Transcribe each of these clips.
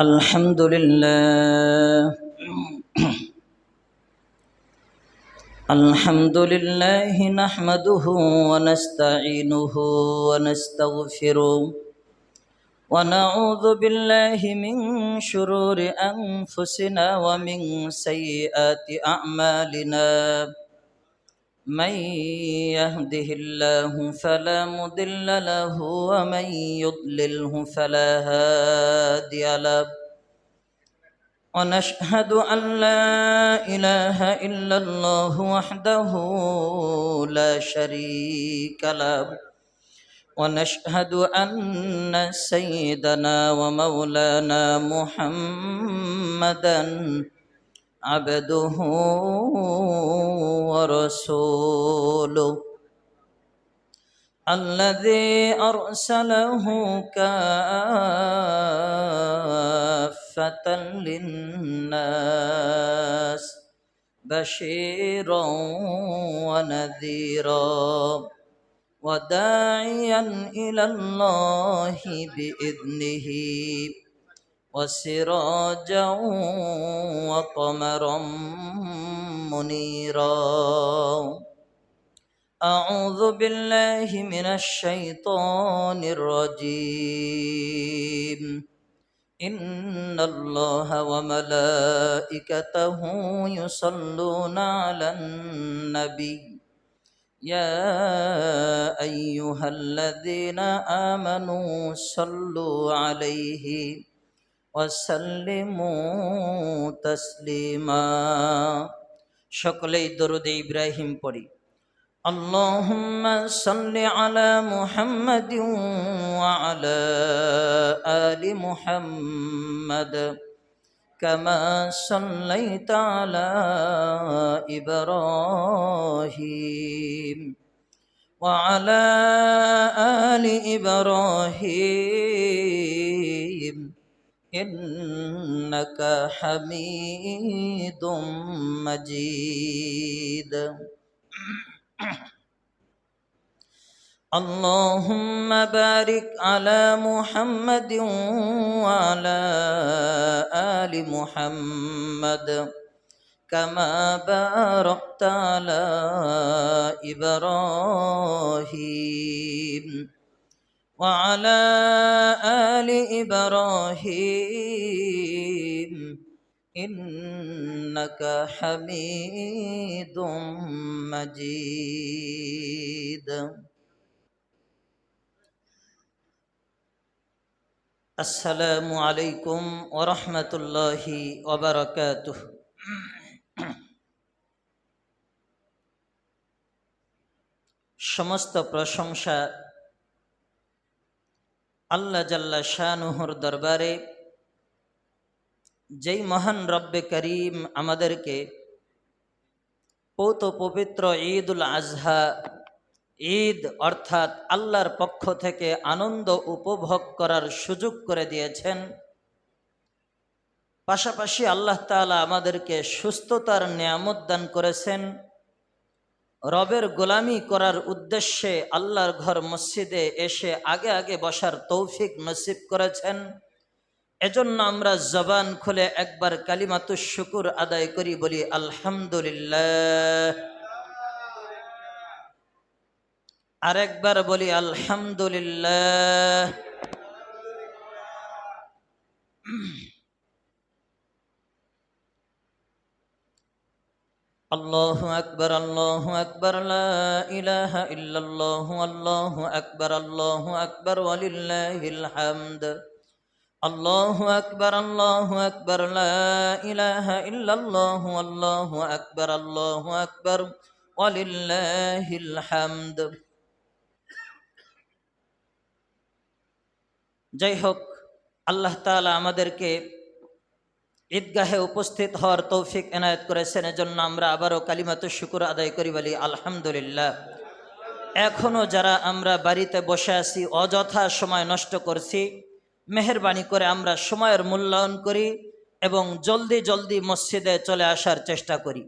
الحمد لله الحمد لله نحمده ونستعينه ونستغفره ونعوذ بالله من شرور أنفسنا ومن سيئات أعمالنا من يهده الله فلا مضل له ومن يضلله فلا هادي له ونشهد أن لا إله إلا الله وحده لا شريك له ونشهد أن سيدنا ومولانا محمدا عبده ورسوله الذي أرسله كافة للناس بشيرا ونذيرا وداعيا إلى الله بإذنه وسراجا وقمرا منيرا أعوذ بالله من الشيطان الرجيم إن الله وملائكته يصلون على النبي يا أيها الذين آمنوا صلوا عليه وسلموا تسليما সকলেই দরুদ ইব্রাহিম পড়ি اللهم صل على محمد وعلى آل محمد كما صليت على إبراهيم وعلى آل إبراهيم إنك حميد مجيد اللهم بارك على محمد وعلى آل محمد كما باركت على إبراهيم وعلى آل إبراهيم إنك حميد مجيد السلام عليكم ورحمة الله وبركاته সমস্ত প্রশংসা আল্লাহ জাল্লা শানুহুর দরবারে, যেই মহান রব্বে করিম আমাদেরকে পৌত পবিত্র ঈদুল আজহা ঈদ অর্থাৎ আল্লাহর পক্ষ থেকে আনন্দ উপভোগ করার সুযোগ করে দিয়েছেন। পাশাপাশি আল্লাহ তাআলা আমাদেরকে সুস্থতার নিয়ামত দান করেছেন। রবের গোলামি করার উদ্দেশ্যে আল্লাহর ঘর মসজিদে এসে আগে আগে বসার তৌফিক নসিব করেছেন। এজন্য আমরা জবান খুলে একবার কালিমাতুশ শুকুর আদায় করি, বলি আলহামদুলিল্লাহ। আরেকবার বলি আলহামদুলিল্লাহ। আল্লাহু আকবার, আল্লাহু আকবার, লা ইলাহা ইল্লাল্লাহু, আল্লাহু আকবার, আল্লাহু আকবার, ওয়ালিল্লাহিল হামদ। আল্লাহু আকবার, আল্লাহু আকবার, লা ইলাহা ইল্লাল্লাহু, আল্লাহু আকবার, আল্লাহু আকবার, ওয়ালিল্লাহিল হামদ। যাই হোক, আল্লাহ তাআলা আমাদেরকে ঈদগাহে উপস্থিত হওয়ার তৌফিক এনায়েত করেছেন। এজন্য আমরা আবারও কালিমাতুশ শুকুর আদায় করি, বলি আলহামদুলিল্লাহ। এখনও যারা আমরা বাড়িতে বসে আছি, অযথা সময় নষ্ট করছি, মেহেরবানি করে আমরা সময়ের মূল্যায়ন করি এবং জলদি জলদি মসজিদে চলে আসার চেষ্টা করি।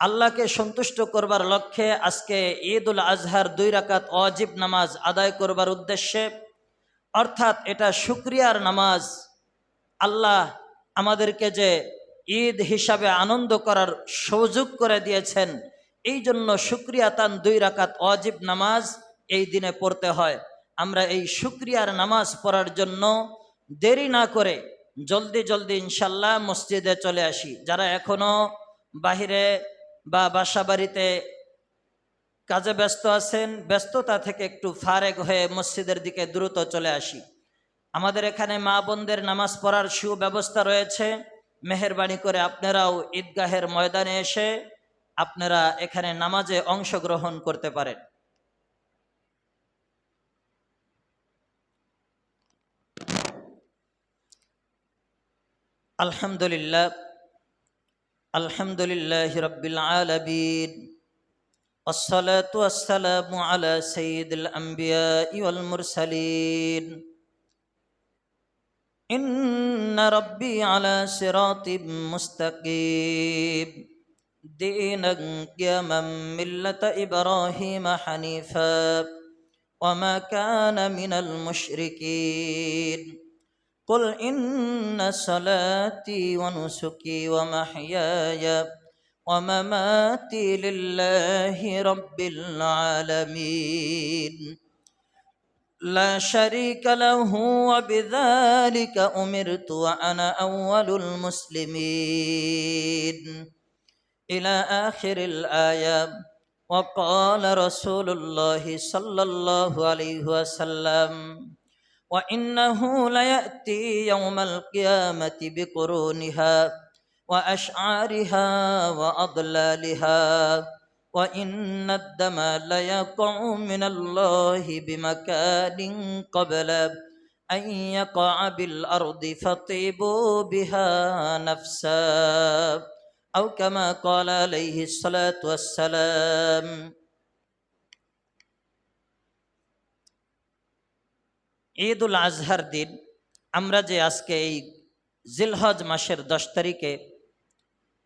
আল্লাহকে সন্তুষ্ট করবার লক্ষ্যে আজকে ঈদুল আজহার 2 রাকাত ওয়াজিব নামাজ আদায় করবার উদ্দেশ্যে, অর্থাৎ এটা শুকরিয়ার নামাজ, আল্লাহ আমাদেরকে যে ঈদ হিসাবে আনন্দ করার সুযোগ করে দিয়েছেন, এই জন্য শুকরিয়া তান 2 রাকাত ওয়াজিব নামাজ এই দিনে পড়তে হয়। আমরা এই শুকরিয়ার নামাজ পড়ার জন্য দেরি না করে জলদি জলদি ইনশাল্লাহ মসজিদে চলে আসি। যারা এখনো বাহিরে বা বাসা বাড়িতে কাজে ব্যস্ত আছেন, ব্যস্ততা থেকে একটু ফারেগ হয়ে মসজিদের দিকে দ্রুত চলে আসি। আমাদের এখানে মা বোনদের নামাজ পড়ার সুব্যবস্থা রয়েছে। মেহেরবানি করে আপনারাও ঈদগাহের ময়দানে এসে আপনারা এখানে নামাজে অংশগ্রহণ করতে পারেন। আলহামদুলিল্লাহ, আলহামদুলিল্লাহ রাব্বিল আলামিন, ওয়াসসালাতু ওয়াসসালামু আলা সাইয়্যিদিল আমবিয়াই ওয়াল মুরসালিন। إن ربي على صراط مستقيم دينا قيما ملة إبراهيم حنيفا وما كان من المشركين قل إن صلاتي ونسكي ومحياي ومماتي لله رب العالمين لا شريك له وبذلك أمرت وأنا أول المسلمين إلى آخر الآية. وقال رسول الله صلى الله عليه وسلم وإنه ليأتي يوم القيامة بقرونها وأشعارها وأضلالها وإن الدم ليقع من الله بمكان قبل أن يقع بالأرض فطيبوا بها نفسا أو كما قال عليه الصلاة والسلام. ঈদুল আজহার দিন আমরা যে আজকে এই জিলহজ মাসের 10 তারিখে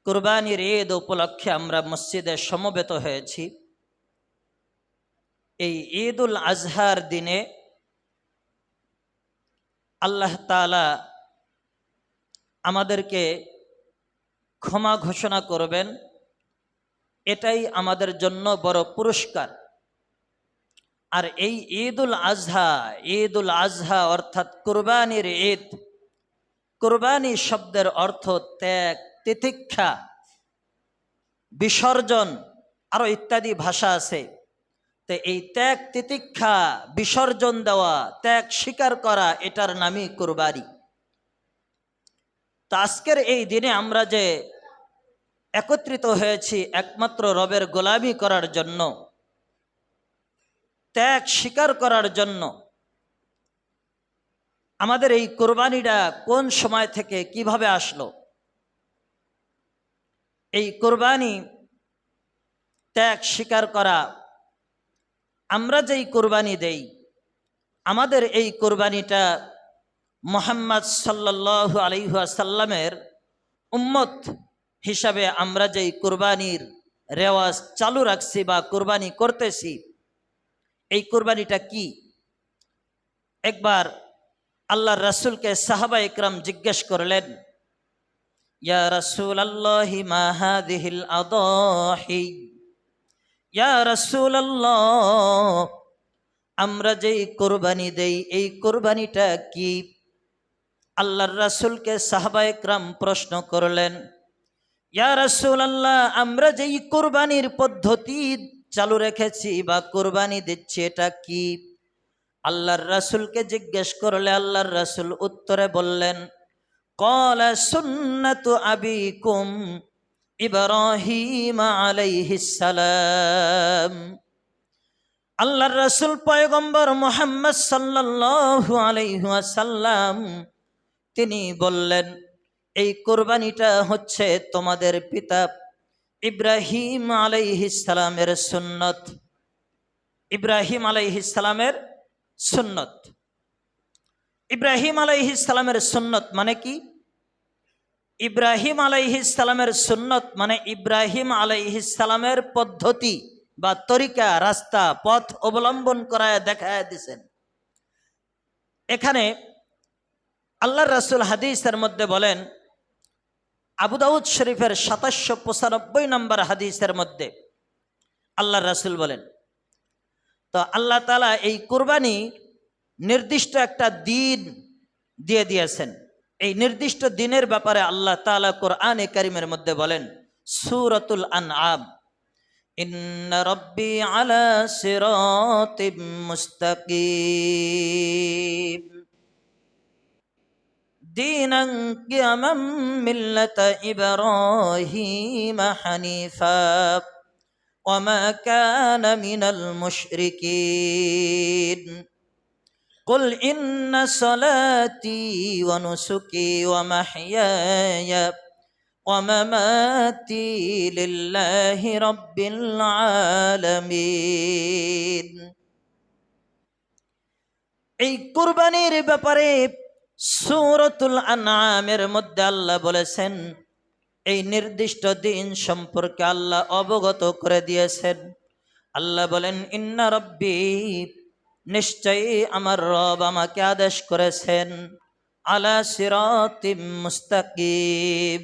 কুরবানির ঈদ উপলক্ষে আমরা মসজিদে সমবেত হয়েছি, এই ঈদুল আজহার দিনে আল্লাহ তাআলা আমাদেরকে ক্ষমা ঘোষণা করবেন, এটাই আমাদের জন্য বড় পুরস্কার। আর এই ঈদুল আজহা অর্থাৎ কুরবানির ঈদ, কুরবানি শব্দের অর্থ ত্যাগ, তিতিক্ষা, বিসর্জন, আরো ইত্যাদি ভাষা আছে। তো এই ত্যাগ, তিতিক্ষা, বিসর্জন দেওয়া, ত্যাগ স্বীকার করা, এটার নামই কুরবানি। তো আজকের এই দিনে আমরা যে একত্রিত হয়েছি একমাত্র রবের গোলামি করার জন্য, ত্যাগ স্বীকার করার জন্য, আমাদের এই কুরবানিটা কোন সময় থেকে কিভাবে আসলো? এই কুরবানি, ত্যাগ স্বীকার করা, আমরা যেই কুরবানি দেই, আমাদের এই কুরবানিটা মুহাম্মদ সাল্লাল্লাহু আলাইহি ওয়াসাল্লামের উম্মত হিসাবে আমরা যেই কুরবানির রেওয়াজ চালু রাখছি বা কুরবানি করতেছি, এই কুরবানিটা কি? একবার আল্লাহর রাসূলকে সাহাবা ইকরাম জিজ্ঞেস করলেন, ইয়া রাসূলাল্লাহি মা হাযিহিল আদাহি, ইয়া রাসূলাল্লাহ, আমরা যেই কুরবানি দেই এই কুরবানিটা কি? আল্লাহর রাসূলকে সাহাবা ইকরাম প্রশ্ন করলেন, ইয়া রাসূলাল্লাহ, আমরা যেই কুরবানির পদ্ধতি চালু রেখেছি বা কুরবানি দিচ্ছি এটা কি? আল্লাহর রাসূলকে জিজ্ঞেস করলে আল্লাহর রাসূল উত্তরে বললেন, ক্বালা সুন্নাতু আবিকুম ইব্রাহিম আলাইহিস সালাম। আল্লাহর রাসূল পয়গম্বর মুহাম্মদ সাল্লাল্লাহু আলাইহি ওয়াসাল্লাম তিনি বললেন, এই কুরবানিটা হচ্ছে তোমাদের পিতা ইব্রাহিম আলাইহিস সালামের সুন্নত। ইব্রাহিম আলাইহিস সালামের সুন্নত। ইব্রাহিম আলাইহিস সালামের সুন্নত মানে কি? ইব্রাহিম আলাইহিস সালামের সুন্নত মানে ইব্রাহিম আলাইহিস সালামের পদ্ধতি বা তরিকা, রাস্তা, পথ অবলম্বন করায় দেখায় দিয়েছেন। এখানে আল্লাহর রাসূল হাদিসের মধ্যে বলেন, আবু দাউদ শরীফের ৭৯৫ নম্বর হাদিসের মধ্যে আল্লাহর রাসূল বলেন, তো আল্লাহ তাআলা এই কুরবানি নির্দিষ্ট একটা দিন দিয়ে দিয়েছেন। এই নির্দিষ্ট দিনের ব্যাপারে আল্লাহ তাআলা কোরআনে কারীমের মধ্যে বলেন, সূরাতুল আনআম, ইন্না রাব্বি আলা সিরাতিম মুস্তাকিম দীনান কিয়ামাম মিল্লাতা ইব্রাহিম হানিফা ওয়া মা কানা মিনাল মুশরিকিন কুল ইন্না সলাতি ওয়া নুসুকি ওয়া মাহইয়ায়া ওয়া মামাতি লিল্লাহি রাব্বিল আলামিন। এই কুরবানির ব্যাপারে সূরাতুল আনআমের মধ্যে আল্লাহ বলেছেন, এই নির্দিষ্ট দিন সম্পর্কে আল্লাহ অবগত করে দিয়েছেন। আল্লাহ বলেন, ইন্না রাব্বি, নিশ্চয়ই আমার রব আমাকে আদেশ করেছেন, আলা সিরাতিম মুস্তাকিম,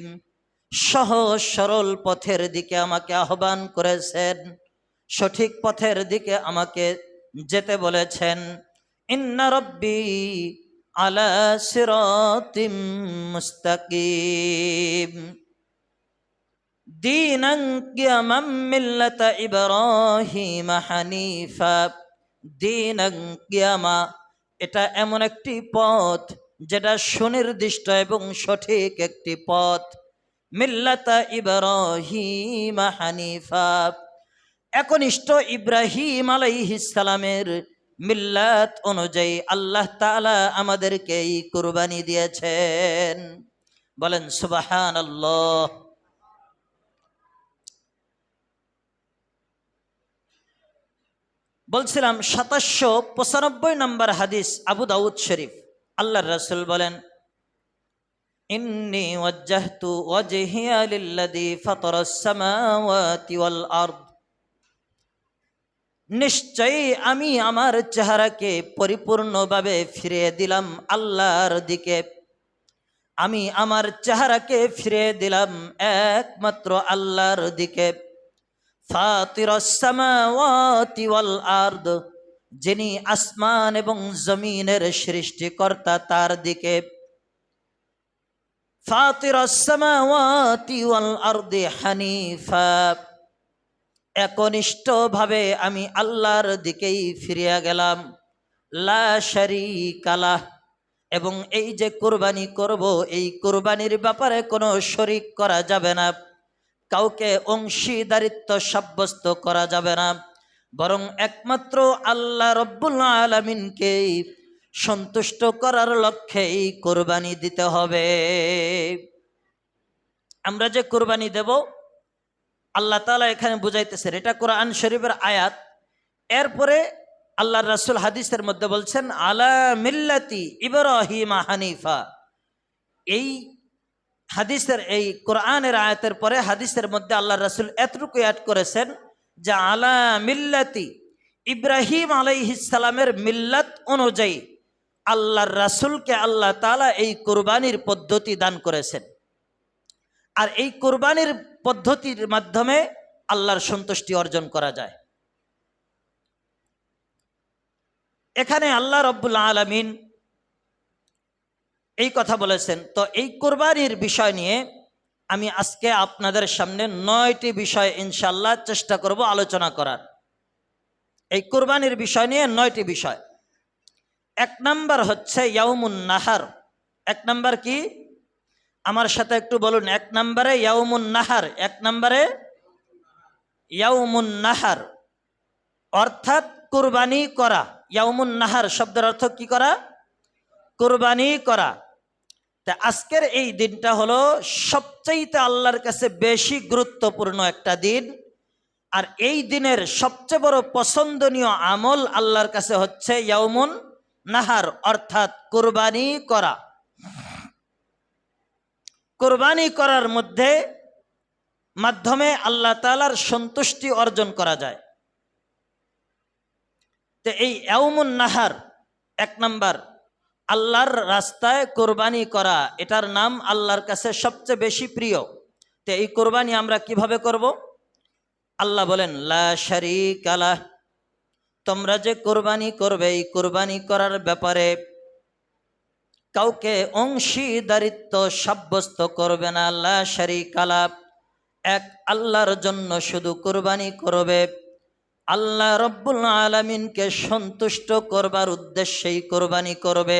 সহজ সরল পথের দিকে আমাকে আহ্বান করেছেন, সঠিক পথের দিকে আমাকে যেতে বলেছেন। ইন্না রাব্বি আলা সিরাতিম মুস্তাকিম দীনান কিয়ামাম মিল্লাতা ইব্রাহিম হানিফা। দীনান কিয়ামা, এটা এমন একটি পথ যেটা সুনির্দিষ্ট এবং সঠিক একটি পথ। মিল্লাতা ইব্রাহিম হানিফা, একনিষ্ঠ ইব্রাহিম আলাইহিস সালামের মিল্লাত অনুযায়ী আল্লাহ তাআলা আমাদেরকে এই কুরবানি দিয়েছেন। বলেন সুবহানাল্লাহ। বলছিলাম ৭৯৫ নম্বর হাদিস, আবু দাউদ শরীফ। আল্লাহর রাসূল বলেন, ইন্নী ওয়াজ্জাহতু ওয়াজহিয়া লিল্লাযী ফাতারাস সামাওয়াতি ওয়াল আরদ, নিশ্চয়ই আমি আমার চেহারাকে পরিপূর্ণভাবে ফিরিয়ে দিলাম আল্লাহর দিকে। আমি আমার চেহারাকে ফিরিয়ে দিলাম একমাত্র আল্লাহর দিকে। ফাতিরাস সামাওয়াতি ওয়াল আরদ, যিনি আসমান এবং জমিনের সৃষ্টিকর্তা তার দিকে। ফাতিরাস সামাওয়াতি ওয়াল আরদি হানিফা, একনিষ্ঠভাবে আমি আল্লাহর দিকেই ফিরিয়া গেলাম। লা শারীকা লাহ, এবং এই যে কুরবানি করব, এই কুরবানির ব্যাপারে কোনো শরীক করা যাবে না, কাউকে অংশীদারিত্ব সাব্যস্ত করা যাবে না, বরং একমাত্র আল্লাহ রব্বুল আলামিনকে সন্তুষ্ট করার লক্ষ্যে এই কুরবানি দিতে হবে। আমরা যে কুরবানি দেব, আল্লাহ তাআলা এখানে বুঝাইতেছেন, এটা কোরআন শরীফের আয়াত। এরপরে আল্লাহর রাসূল হাদিসের মধ্যে বলছেন, আলা মিল্লাতি ইব্রাহিম হানিফা। এই হাদিসের, এই কোরআনের আয়াতের পরে হাদিসের মধ্যে আল্লাহর রাসূল এতটুকু অ্যাড করেছেন যে আলা মিল্লাতি ইব্রাহিম আলাইহিস সালামের মিল্লাত অনুযায়ী আল্লাহর রাসূলকে আল্লাহ তাআলা এই কুরবানির পদ্ধতি দান করেছেন। আর এই কুরবানির পদ্ধতির মাধ্যমে আল্লাহর সন্তুষ্টি অর্জন করা যায়। এখানে আল্লাহ রব্বুল আলামিন এই কথা বলেছেন। তো এই কুরবানির বিষয় নিয়ে আমি আজকে আপনাদের সামনে 9টি বিষয় ইনশাআল্লাহ চেষ্টা করব আলোচনা করার। এই কুরবানির বিষয় নিয়ে 9টি বিষয়। 1 নাম্বার হচ্ছে ইয়াউমুন নাহার। 1 নাম্বার কি? আমার সাথে একটু বলুন। 1 নম্বরে ইয়াউমুন নাহার। 1 নম্বরে ইয়াউমুন নাহার অর্থাৎ কুরবানি করা। ইয়াউমুন নাহার শব্দের অর্থ কি করা? কুরবানি করা। তা আজকের এই দিনটা হলো সবচেয়ে আল্লাহর কাছে বেশি গুরুত্বপূর্ণ একটা দিন। আর এই দিনের সবচেয়ে বড় পছন্দনীয় আমল আল্লাহর কাছে হচ্ছে ইয়াউমুন নাহার অর্থাৎ কুরবানি করা। কুরবানি করার মাধ্যমে আল্লাহ তাআলার সন্তুষ্টি অর্জন করা যায়। তো এই ইয়াউমুন নাহার 1 নাম্বার আল্লাহর রাস্তায় কোরবানি করা, এটার নাম আল্লাহর কাছে সবচেয়ে বেশি প্রিয়। তো এই কোরবানি আমরা কিভাবে করব? আল্লাহ বলেন লা শারীকা লাহ, তোমরা যে কোরবানি করবে এই কোরবানি করার ব্যাপারে কাউকে অংশীদারিত্ব সাব্যস্ত করবে না। লা শারীকা লাহ, এক আল্লাহর জন্য শুধু কোরবানি করবে। আল্লাহ রব্বুল আলামিনকে সন্তুষ্ট করবার উদ্দেশ্যেই কোরবানি করবে,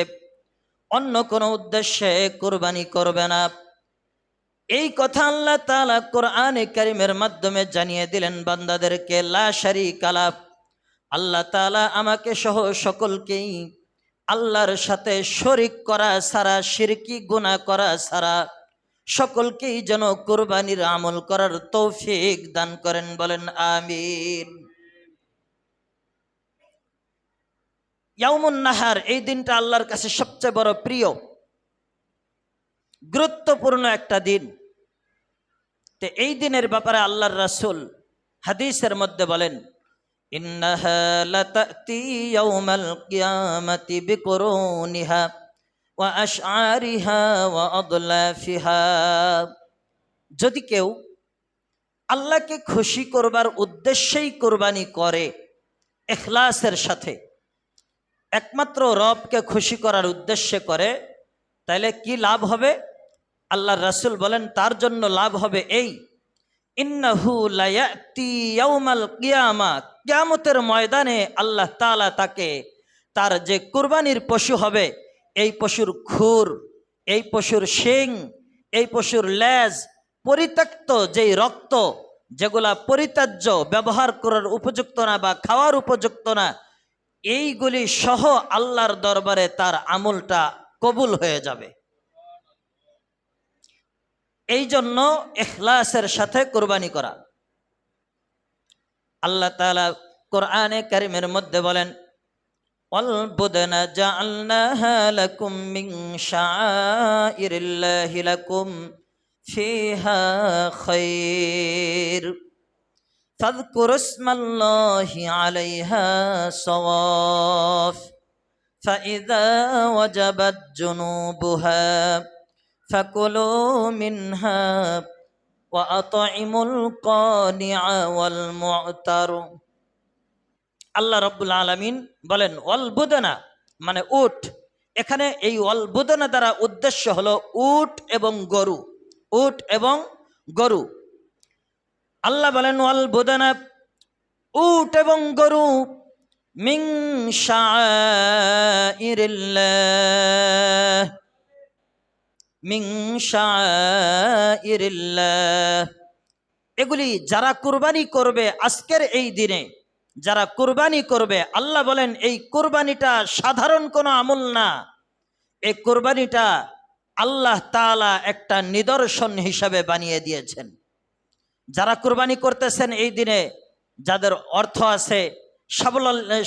অন্য কোনো উদ্দেশ্যে কোরবানি করবে না। এই কথা আল্লাহ তাআলা কোরআনে কারীমের মাধ্যমে জানিয়ে দিলেন বান্দাদেরকে। লা শারীকা লাহ, আল্লাহ তাআলা আমাকে সহ সকলকেই আল্লাহর সাথে শরিক করা ছাড়া, শিরকি গুনাহ করা ছাড়া সকলকেই যেন কোরবানির আমল করার তৌফিক দান করেন, বলেন আমিন। ইয়াউমুন নাহার, এই দিনটা আল্লাহর কাছে সবচেয়ে বড় প্রিয়, গুরুত্বপূর্ণ একটা দিন। তো এই দিনের ব্যাপারে আল্লাহর রাসূল হাদিসের মধ্যে বলেন, ইন্নাহা লাতাতি ইয়াউমাল কিয়ামাতি বিকুরুনিহা ওয়া আশআরিহা ওয়া আদলাফিহা। যদি কেউ আল্লাহকে খুশি করবার উদ্দেশ্যেই কোরবানি করে, ইখলাসের সাথে একমাত্র রবকে খুশি করার উদ্দেশ্যে করে, তাহলে কি লাভ হবে? আল্লাহর রাসূল বলেন তার জন্য লাভ হবে এই, ইন্নাহু লায়াতি ইয়াউমাল কিয়ামা, কিয়ামতের ময়দানে আল্লাহ তাআলা তাকে তার যে কুরবানির পশু হবে, এই পশুর খুর, এই পশুর শিং, এই পশুর লেজ, পরিত্যক্ত যেই রক্ত, যেগুলা পরিত্যাজ্য, ব্যবহার করার উপযুক্ত না বা খাওয়ার উপযুক্ত না, এইগুলি সহ আল্লাহর দরবারে তার আমলটা কবুল হয়ে যাবে। এই জন্য ইখলাসের সাথে কোরবানি করা। আল্লাহ তাআলা কোরআনে কারীমের মধ্যে বলেন, ওয়াল বুদনা জাআলনাহা লাকুম মিন শাআইরিল্লাহি লাকুম ফিহা খায়র ফাযকুরু ইসমাল্লাহি আলাইহা সাওয়াফ ফাইযা ওয়াজাবাত জুনুবুহা ফাকুলু মিনহা ওয়া আত'ইমুল কানিআ ওয়াল মু'তার। আল্লাহ রাব্বুল আলামিন বলেন ওয়াল বুদনা, মানে উট। এখানে এই ওয়াল বুদনা দ্বারা উদ্দেশ্য হলো উট এবং গরু, উট এবং গরু। আল্লাহ বলেন ওয়াল বুদনা, উট এবং গরু, মিন শাআইরিল্লাহ, মিন শাআইরিল্লাহ, এগুলি যারা কুরবানি করবে আজকের এই দিনে, যারা কুরবানি করবে, আল্লাহ বলেন এই কুরবানিটা সাধারণ কোনো আমল না, এই কুরবানিটা আল্লাহ তাআলা একটা নিদর্শন হিসাবে বানিয়ে দিয়েছেন। যারা কুরবানি করতেছেন এই দিনে, যাদের অর্থ আছে,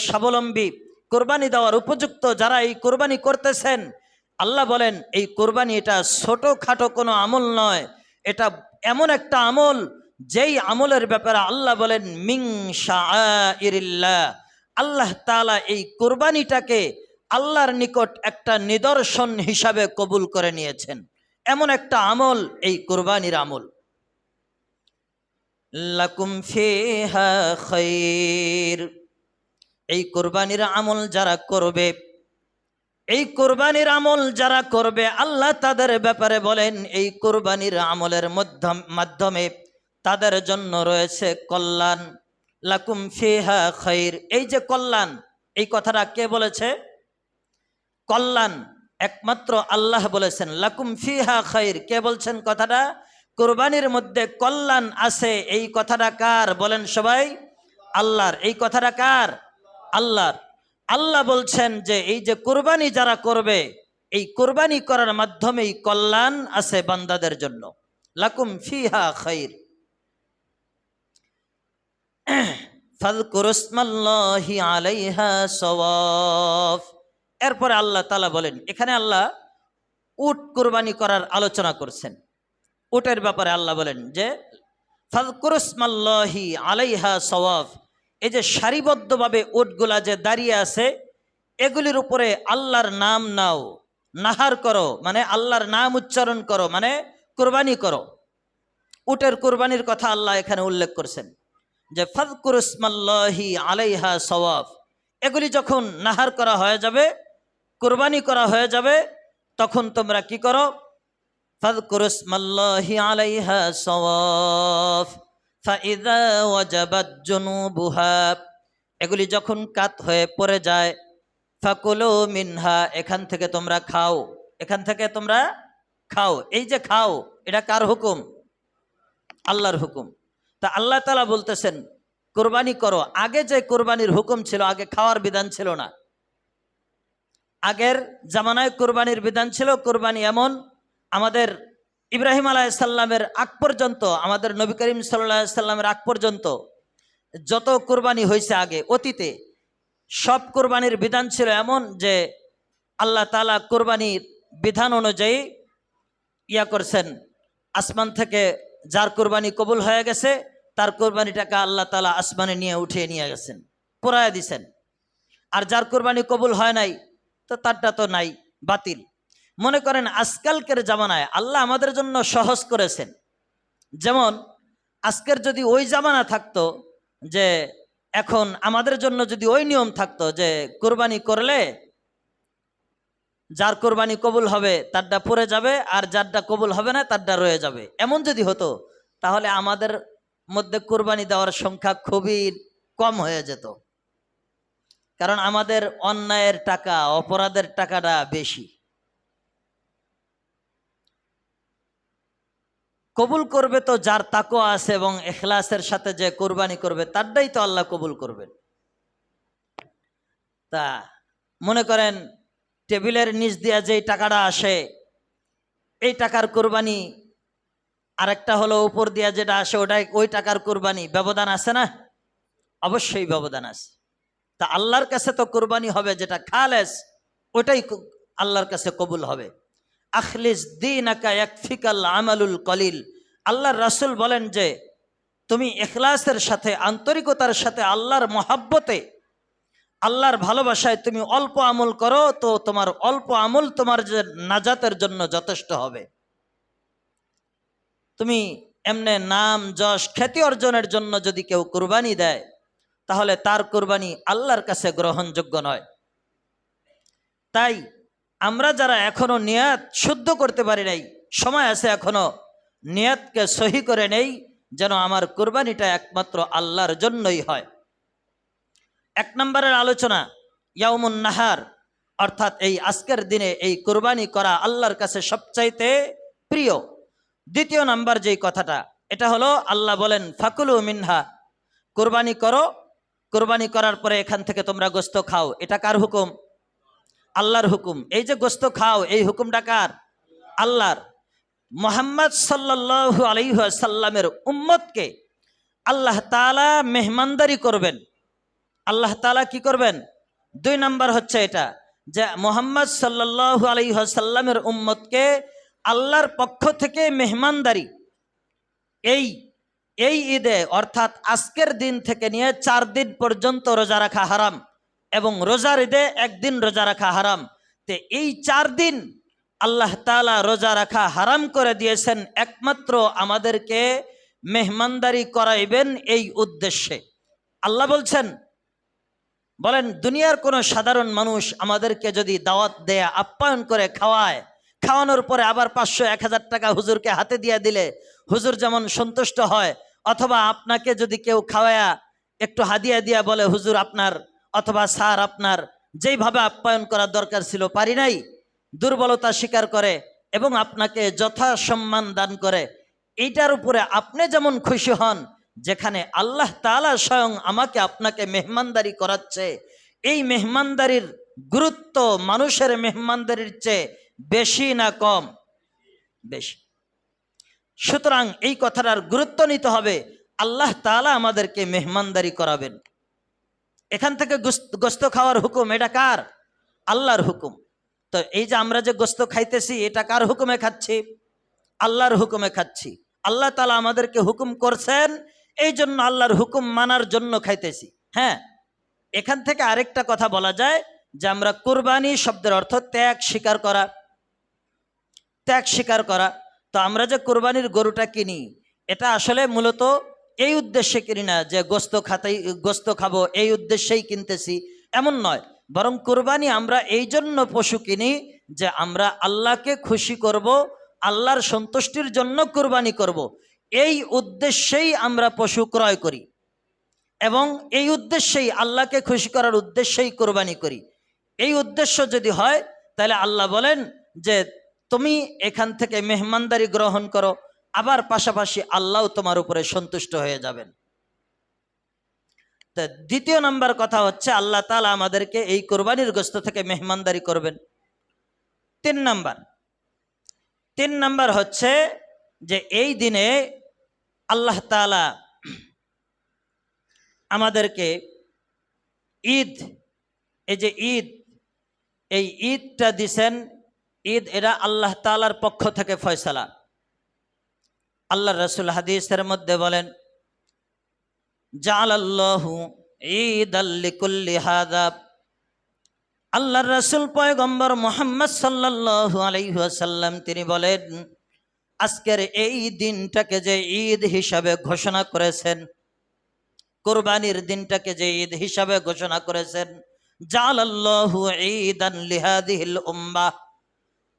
স্বাবলম্বী, কুরবানি দেওয়ার উপযুক্ত, যারা এই কুরবানি করতেছেন, আল্লাহ বলেন এই কুরবানি এটা ছোটোখাটো কোনো আমল নয়, এটা এমন একটা আমল যেই আমলের ব্যাপারে আল্লাহ বলেন মিন শাআইরিল্লাহ, আল্লাহ তাআলা এই কুরবানিটাকে আল্লাহর নিকট একটা নিদর্শন হিসাবে কবুল করে নিয়েছেন। এমন একটা আমল এই কুরবানির আমল। লাকুম ফিহা খায়র, এই কুরবানির আমল যারা করবে, এই কুরবানির আমল যারা করবে, আল্লাহ তাদের ব্যাপারে বলেন এই কুরবানির আমলের মাধ্যমে তাদের জন্য রয়েছে কল্যাণ। লাকুম ফিহা খায়র, এই যে কল্যাণ, এই কথাটা কে বলেছে? কল্যাণ একমাত্র আল্লাহ বলেছেন। লাকুম ফিহা খায়র, কে বলছেন কথাটা? কুরবানির মধ্যে কল্যাণ আছে, এই কথাটা কার? বলেন সবাই। আল্লাহর। এই কথাটা কার? আল্লাহর। আল্লাহ বলছেন যে এই যে কুরবানি যারা করবে, এই কুরবানি করার মাধ্যমেই কল্যাণ আছে বান্দাদের জন্য। লাকুম ফিহা খায়র ফাযকুরু ইসমাল্লাহি আলাইহা সাওয়াফ। এরপরে আল্লাহ তাআলা বলেন, এখানে আল্লাহ উট কুরবানি করার আলোচনা করছেন। উটের ব্যাপারে আল্লাহ বলেন যে ফাযকুরু ইসমাল্লাহি আলাইহা সাওয়াফ, এই যে সারিবদ্ধভাবে উটগুলা যে দাঁড়িয়ে আছে, এগুলির উপরে আল্লাহর নাম নাও, নাহার করো মানে আল্লাহর নাম উচ্চারণ করো, মানে কোরবানি করো। উটের কোরবানির কথা আল্লাহ এখানে উল্লেখ করছেন যে ফাযকুরুসমাল্লাহি আলাইহা সওয়াফ। এগুলি যখন নাহার করা হয়ে যাবে, কোরবানি করা হয়ে যাবে, তখন তোমরা কি করো? ফাযকুরুসমাল্লাহি আলাইহা সওয়াফ ফাইযা ওয়াজাবাত জুনুবুহা। এগুলি যখন কাত হয়ে পড়ে যায়, ফাকুলু মিনহা, এখান থেকে তোমরা খাও, এখান থেকে তোমরা খাও। এই যে খাও, এটা কার হুকুম? আল্লাহর হুকুম। তা আল্লাহ তাআলা বলতেছেন কোরবানি করো। আগে যে কোরবানির হুকুম ছিল, আগে খাওয়ার বিধান ছিল না। আগের জামানায় কোরবানির বিধান ছিল, কোরবানি এমন আমাদের ইব্রাহিম আলাইহিসসালামের আগ পর্যন্ত, আমাদের নবী করিম সাল্লাল্লাহু আলাইহি সাল্লামের আগ পর্যন্ত যত কোরবানি হয়েছে আগে অতীতে, সব কোরবানির বিধান ছিল এমন যে আল্লাহ তাআলা কোরবানির বিধান অনুযায়ী ইয়া করছেন। আসমান থেকে যার কোরবানি কবুল হয়ে গেছে, তার কোরবানিটাকে আল্লাহ তাআলা আসমানে উঠিয়ে নিয়ে গেছেন, পোড়ায় দিছেন। আর যার কোরবানি কবুল হয় নাই, তো তারটা তো নাই, বাতিল। মনে করেন আজকালকের জামানায় আল্লাহ আমাদের জন্য সহজ করেছেন। যেমন আজকের যদি ওই জামানা থাকতো, যে এখন আমাদের জন্য যদি ওই নিয়ম থাকতো যে কোরবানি করলে যার কোরবানি কবুল হবে তারটা পড়ে যাবে, আর যারটা কবুল হবে না তারটা রয়ে যাবে, এমন যদি হতো, তাহলে আমাদের মধ্যে কোরবানি দেওয়ার সংখ্যা খুবই কম হয়ে যেত। কারণ আমাদের অন্যায়ের টাকা, অপরাধের টাকাটা বেশি। কবুল করবে তো যার তাকওয়া আছে এবং ইখলাসের সাথে যে কোরবানি করবে, তারটাই তো আল্লাহ কবুল করবেন। তা মনে করেন টেবিলের নিচ দিয়া যেই টাকাটা আসে, এই টাকার কোরবানি, আরেকটা হলো উপর দিয়া যেটা আসে, ওটাই ওই টাকার কোরবানি, ব্যবধান আছে না? অবশ্যই ব্যবধান আছে। তা আল্লাহর কাছে তো কোরবানি হবে যেটা খালেস, ওটাই আল্লাহর কাছে কবুল হবে। আখলিস দীনাকা ইয়াকফিকাল আমালুল কলিল। আল্লাহর রাসূল বলেন যে তুমি ইখলাসের সাথে, আন্তরিকতার সাথে, আল্লাহর মহাব্বতে, আল্লাহর ভালোবাসায় তুমি অল্প আমল করো, তো তোমার অল্প আমল তোমার যে নাজাতের জন্য যথেষ্ট হবে। তুমি এমনে নাম যশ খ্যাতি অর্জনের জন্য যদি কেউ কোরবানি দেয়, তাহলে তার কোরবানি আল্লাহর কাছে গ্রহণযোগ্য নয়। তাই আমরা যারা এখনো নিয়াত শুদ্ধ করতে পারি নাই, সময় আছে এখনো, নিয়াতকে সহি করে নেই, যেন আমার কোরবানিটা একমাত্র আল্লাহর জন্যই হয়। এক নম্বরের আলোচনা ইয়াউমুন নাহার, অর্থাৎ এই আজকের দিনে এই কোরবানি করা আল্লাহর কাছে সবচাইতে প্রিয়। দ্বিতীয় নাম্বার যেই কথাটা, এটা হলো আল্লাহ বলেন ফাকুলু মিনহা, কোরবানি করো, কোরবানি করার পরে এখান থেকে তোমরা গোশত খাও। এটা কার হুকুম? আল্লাহর হুকুম। এই যে গোশত খাও, এই হুকুমটা কার? আল্লাহর। মুহাম্মদ সাল্লাল্লাহু আলাইহি ওয়াসাল্লামের উম্মতকে আল্লাহ তাআলা মেহমানদারি করবেন। আল্লাহ তাআলা কি করবেন? দুই নাম্বার হচ্ছে এটা, যে মুহাম্মদ সাল্লাল্লাহু আলাইহি ওয়াসাল্লামের উম্মতকে আল্লাহর পক্ষ থেকে মেহমানদারি এই ঈদে, অর্থাৎ আজকের দিন থেকে নিয়ে 4 দিন পর্যন্ত রোজা রাখা হারাম, এবং রোজার ঈদে 1 দিন রোজা রাখা হারাম। তে এই 4 দিন আল্লাহ তাআলা রোজা রাখা হারাম করে দিয়েছেন একমাত্র আমাদেরকে মেহমানদারি করাইবেন এই উদ্দেশ্যে। আল্লাহ বলেন দুনিয়ার কোনো সাধারণ মানুষ আমাদেরকে যদি দাওয়াত দেয়া, আপ্যায়ন করে খাওয়ায়, খাওয়ানোর পরে আবার 500-1000 টাকা হুজুরকে হাতে দিয়ে দিলে হুজুর যেমন সন্তুষ্ট হয়, অথবা আপনাকে যদি কেউ খাওয়ায়া একটু হাদিয়া দিয়া বলে হুজুর আপনার, অথবা স্যার আপনার, যেইভাবে আপ্যায়ন করার দরকার ছিল পারি নাই, দুর্বলতা স্বীকার করে এবং আপনাকে যথা সম্মান দান করে, এইটার উপরে আপনি যেমন খুশি হন, যেখানে আল্লাহ তাআলা স্বয়ং আমাকে আপনাকে মেহমানদারি করাচ্ছে, এই মেহমানদারির গুরুত্ব মানুষের মেহমানদারির চেয়ে বেশি না কম? বেশি। সুতরাং এই কথাটার গুরুত্ব নিতে হবে। আল্লাহ তাআলা আমাদেরকে মেহমানদারি করাবেন। এখান থেকে গোশত খাওয়ার হুকুম, এটা কার? আল্লাহর হুকুম। তো এই যে আমরা যে গোশত খাইতেছি, এটা কার হুকুমে খাচ্ছি? আল্লাহর হুকুমে খাচ্ছি। আল্লাহ তাআলা আমাদেরকে হুকুম করছেন, এই জন্য আল্লাহর হুকুম মানার জন্য খাইতেছি। হ্যাঁ, এখান থেকে আরেকটা কথা বলা যায় যে আমরা কুরবানি শব্দের অর্থ ত্যাগ স্বীকার করা, ত্যাগ স্বীকার করা। তো আমরা যে কুরবানির গরুটা কিনি এটা আসলে মূলত এই উদ্দেশ্যে কিনি না যে গোস্ত খাবো এই উদ্দেশ্যেই কিনতেছি, এমন নয়। বরং কুরবানি আমরা এই জন্য পশু কিনি যে আমরা আল্লাহকে খুশি করব, আল্লাহর সন্তুষ্টির জন্য কুরবানি করব, এই উদ্দেশ্যেই আমরা পশু ক্রয় করি এবং এই উদ্দেশ্যেই আল্লাহকে খুশি করার উদ্দেশ্যেই কোরবানি করি। এই উদ্দেশ্য যদি হয় তাহলে আল্লাহ বলেন যে তুমি এখান থেকে মেহমানদারি গ্রহণ করো, আবার পাশাপাশি আল্লাহ তোমার উপরে সন্তুষ্ট হয়ে যাবেন। তো দ্বিতীয় নাম্বার কথা হচ্ছে আল্লাহ তাআলা আমাদেরকে এই কোরবানির গোশত থেকে মেহমানদারি করবেন। তিন নাম্বার হচ্ছে যে এই দিনে আল্লাহ তাআলা আমাদেরকে ঈদ, এই যে ঈদ, এই ঈদটা দিছেন, ঈদ এরা আল্লাহ তাআলার পক্ষ থেকে ফয়সালা। আল্লাহ রাসূল হাদিসের মধ্যে বলেন জাআলাল্লাহু ঈদাল লিকুল্লি হাযা, আল্লাহর রাসূল পয়গম্বর মুহাম্মদ সাল্লাল্লাহু আলাইহি ওয়াসাল্লাম তিনি বলেন আজকের এই দিনটাকে যে ঈদ হিসাবে ঘোষণা করেছেন, কুরবানির দিনটাকে যে ঈদ হিসাবে ঘোষণা করেছেন, জাআলাল্লাহু ঈদান লিহাদিহিল উম্মাহ,